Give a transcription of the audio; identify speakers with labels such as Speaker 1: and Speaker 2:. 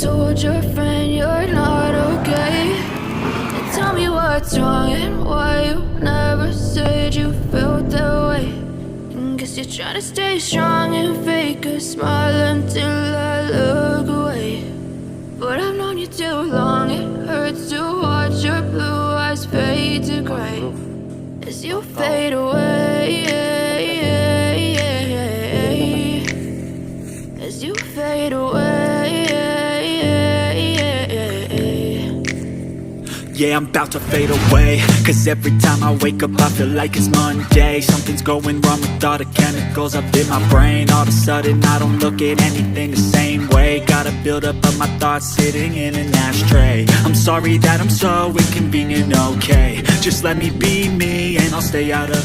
Speaker 1: told your friend you're not okay? And tell me what's wrong and why you never said you felt that way. And guess you're trying to stay strong and fake a smile until I look away. But I've known you too long, it hurts to watch your blue eyes fade to gray as you fade away, as you fade away.
Speaker 2: Yeah, I'm about to fade away, cause every time I wake up I feel like it's Monday. Something's going wrong with all the chemicals up in my brain. All of a sudden I don't look at anything the same way. Got a buildup of my thoughts sitting in an ashtray. I'm sorry that I'm so inconvenient, okay? Just let me be me and I'll stay out of your